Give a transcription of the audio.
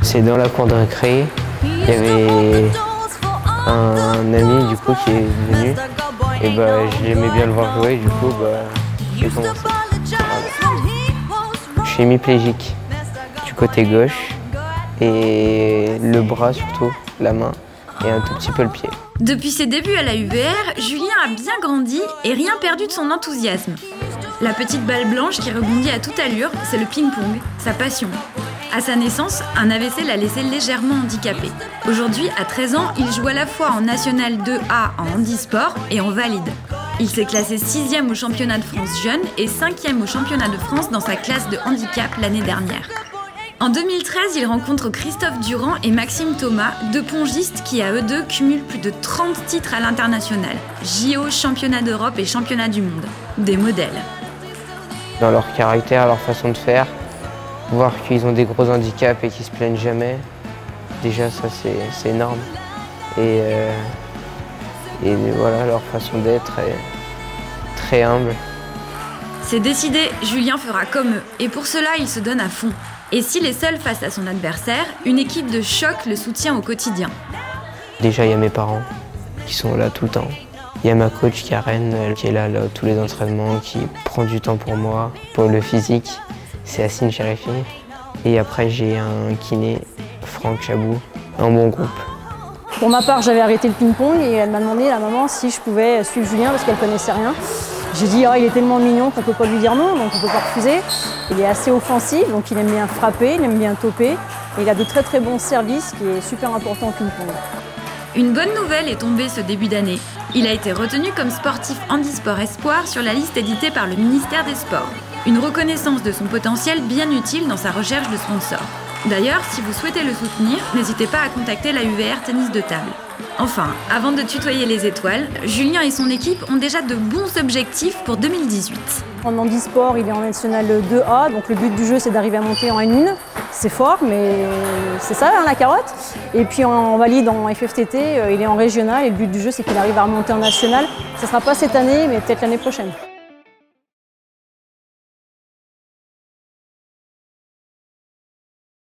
C'est dans la cour de récré. Il y avait un ami du coup qui est venu et j'aimais bien le voir jouer, du coup j'ai commencé. Voilà. Je suis hémiplégique du côté gauche et le bras surtout, la main et un tout petit peu le pied. Depuis ses débuts à la UVR, Julien a bien grandi et rien perdu de son enthousiasme. La petite balle blanche qui rebondit à toute allure, c'est le ping-pong, sa passion. À sa naissance, un AVC l'a laissé légèrement handicapé. Aujourd'hui, à 13 ans, il joue à la fois en National 2A en handisport et en valide. Il s'est classé 6e au championnat de France jeune et 5e au championnat de France dans sa classe de handicap l'année dernière. En 2013, il rencontre Christophe Durand et Maxime Thomas, deux pongistes qui, à eux deux, cumulent plus de 30 titres à l'international. JO, championnat d'Europe et championnat du monde. Des modèles. Dans leur caractère, leur façon de faire, voir qu'ils ont des gros handicaps et qu'ils se plaignent jamais, déjà ça c'est énorme. Et voilà, leur façon d'être est très humble. C'est décidé, Julien fera comme eux. Et pour cela, il se donne à fond. Et s'il est seul face à son adversaire, une équipe de choc le soutient au quotidien. Déjà, il y a mes parents qui sont là tout le temps. Il y a ma coach Karen qui est là tous les entraînements, qui prend du temps pour moi, pour le physique. C'est Assine Chérifi. Et après, j'ai un kiné, Franck Chabou, un bon groupe. Pour ma part, j'avais arrêté le ping-pong et elle m'a demandé, la maman, si je pouvais suivre Julien parce qu'elle ne connaissait rien. J'ai dit, il est tellement mignon qu'on ne peut pas lui dire non, donc on ne peut pas refuser. Il est assez offensif, donc il aime bien frapper, il aime bien toper. Et il a de très très bons services, qui est super important au ping-pong. Une bonne nouvelle est tombée ce début d'année. Il a été retenu comme sportif handisport espoir sur la liste éditée par le ministère des Sports. Une reconnaissance de son potentiel bien utile dans sa recherche de sponsors. D'ailleurs, si vous souhaitez le soutenir, n'hésitez pas à contacter la UVR Tennis de Table. Enfin, avant de tutoyer les étoiles, Julien et son équipe ont déjà de bons objectifs pour 2018. En handisport, il est en National 2A, donc le but du jeu c'est d'arriver à monter en N1. C'est fort, mais c'est ça la carotte. Et puis en valide, en FFTT, il est en régional et le but du jeu c'est qu'il arrive à remonter en national. Ça ne sera pas cette année, mais peut-être l'année prochaine.